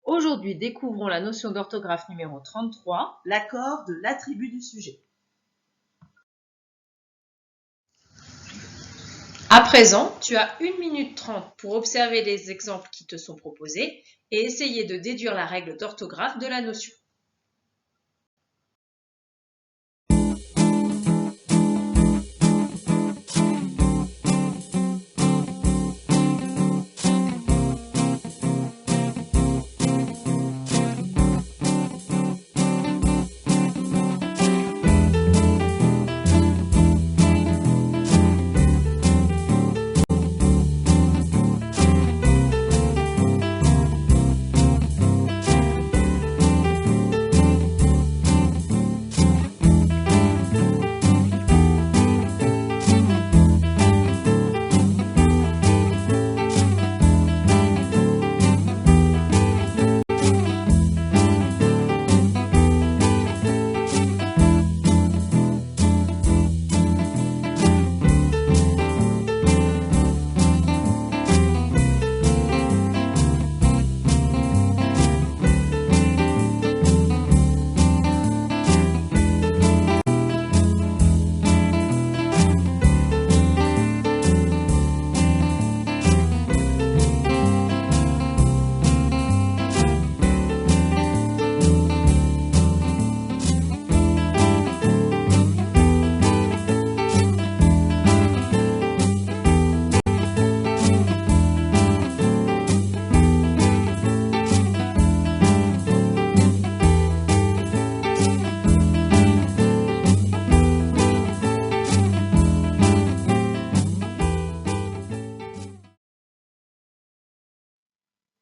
Aujourd'hui, découvrons la notion d'orthographe numéro 33, l'accord de l'attribut du sujet. À présent, tu as 1 minute 30 pour observer les exemples qui te sont proposés et essayer de déduire la règle d'orthographe de la notion.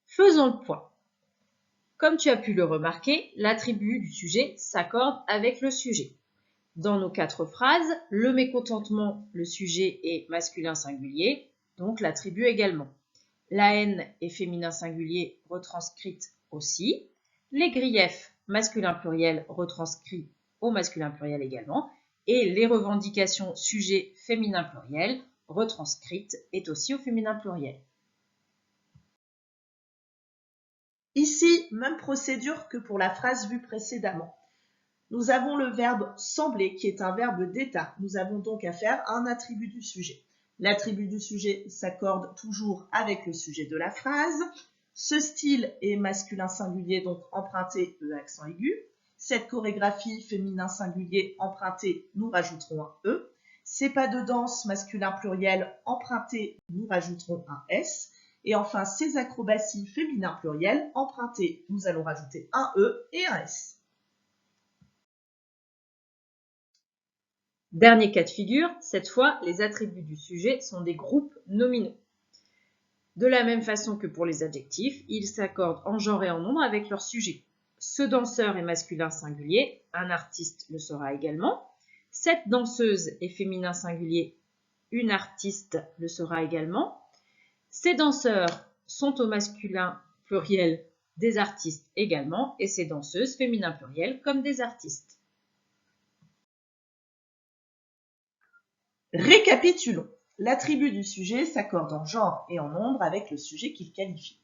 Faisons le point. Comme tu as pu le remarquer, l'attribut du sujet s'accorde avec le sujet. Dans nos 4 phrases, le mécontentement, le sujet est masculin singulier, donc l'attribut également. La haine est féminin singulier, retranscrite aussi. Les griefs, masculin pluriel, retranscrit au masculin pluriel également. Et les revendications, sujet féminin pluriel, retranscrite est aussi au féminin pluriel. Ici, même procédure que pour la phrase vue précédemment. Nous avons le verbe sembler qui est un verbe d'état. Nous avons donc à faire un attribut du sujet. L'attribut du sujet s'accorde toujours avec le sujet de la phrase. Ce style est masculin singulier, donc emprunté E accent aigu. Cette chorégraphie féminin singulier empruntée, nous rajouterons un E. Ces pas de danse masculin pluriel emprunté, nous rajouterons un S. Et enfin, ces acrobaties féminin pluriel empruntées, nous allons rajouter un E et un S. Dernier cas de figure, cette fois, les attributs du sujet sont des groupes nominaux. De la même façon que pour les adjectifs, ils s'accordent en genre et en nombre avec leur sujet. Ce danseur est masculin singulier, un artiste le sera également. Cette danseuse est féminin singulier, une artiste le sera également. Ces danseurs sont au masculin pluriel, des artistes également, et ces danseuses féminin pluriel comme des artistes. Récapitulons. L'attribut du sujet s'accorde en genre et en nombre avec le sujet qu'il qualifie.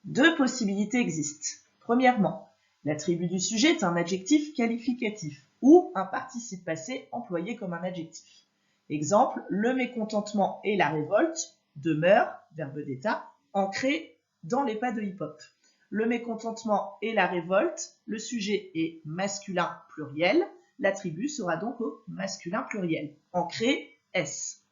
2 possibilités existent. Premièrement, l'attribut du sujet est un adjectif qualificatif ou un participe passé employé comme un adjectif. Exemple, le mécontentement et la révolte demeurent, verbe d'état, ancrés dans les pas de hip-hop. Le mécontentement et la révolte, le sujet est masculin pluriel, l'attribut sera donc au masculin pluriel, ancré S.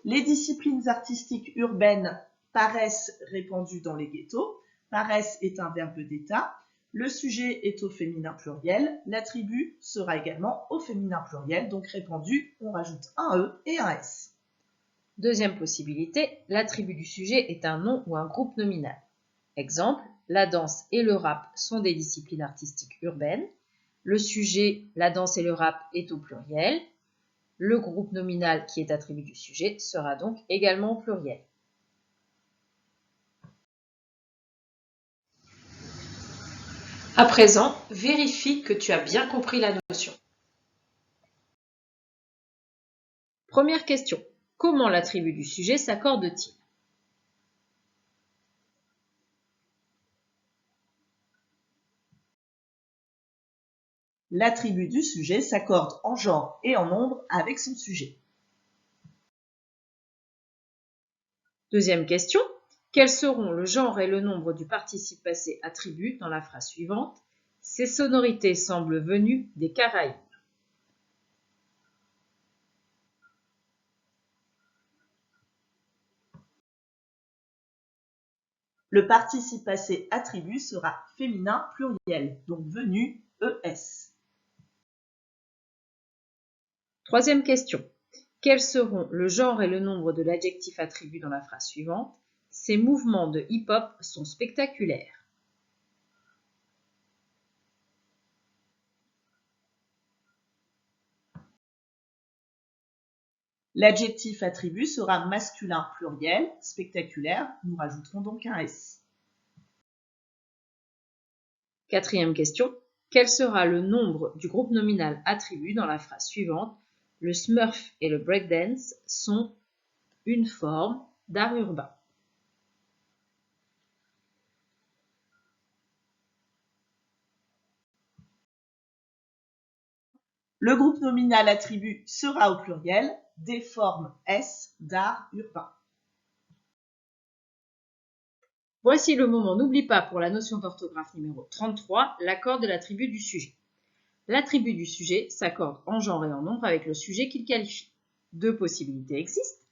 Les disciplines artistiques urbaines paraissent répandues dans les ghettos. Paraissent est un verbe d'état. Le sujet est au féminin pluriel. L'attribut sera également au féminin pluriel, donc répandu, on rajoute un E et un S. Deuxième possibilité, l'attribut du sujet est un nom ou un groupe nominal. Exemple, la danse et le rap sont des disciplines artistiques urbaines. Le sujet, la danse et le rap, est au pluriel. Le groupe nominal qui est attribut du sujet sera donc également au pluriel. À présent, vérifie que tu as bien compris la notion. Première question. Comment l'attribut du sujet s'accorde-t-il? L'attribut du sujet s'accorde en genre et en nombre avec son sujet. Deuxième question. Quels seront le genre et le nombre du participe passé attribut dans la phrase suivante? Ces sonorités semblent venues des Caraïbes. Le participe passé attribut sera féminin pluriel, donc venu ES. Troisième question. Quels seront le genre et le nombre de l'adjectif attribut dans la phrase suivante? Ces mouvements de hip-hop sont spectaculaires. L'adjectif attribut sera masculin pluriel, spectaculaire, nous rajouterons donc un S. Quatrième question. Quel sera le nombre du groupe nominal attribut dans la phrase suivante? Le smurf et le breakdance sont une forme d'art urbain. Le groupe nominal attribut sera au pluriel, des formes S d'art urbain. Voici le moment n'oublie pas pour la notion d'orthographe numéro 33, l'accord de l'attribut du sujet. L'attribut du sujet s'accorde en genre et en nombre avec le sujet qu'il qualifie. Deux possibilités existent.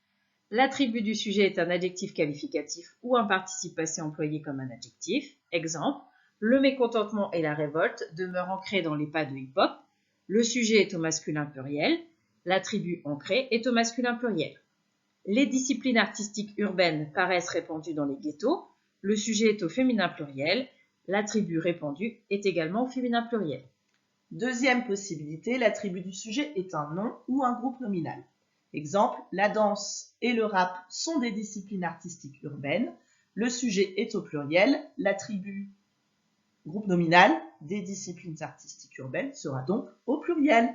L'attribut du sujet est un adjectif qualificatif ou un participe passé employé comme un adjectif. Exemple, le mécontentement et la révolte demeurent ancrés dans les pas de hip-hop. Le sujet est au masculin pluriel. L'attribut ancré est au masculin pluriel. Les disciplines artistiques urbaines paraissent répandues dans les ghettos. Le sujet est au féminin pluriel. L'attribut répandu est également au féminin pluriel. Deuxième possibilité, l'attribut du sujet est un nom ou un groupe nominal. Exemple, la danse et le rap sont des disciplines artistiques urbaines. Le sujet est au pluriel. L'attribut groupe nominal des disciplines artistiques urbaines sera donc au pluriel.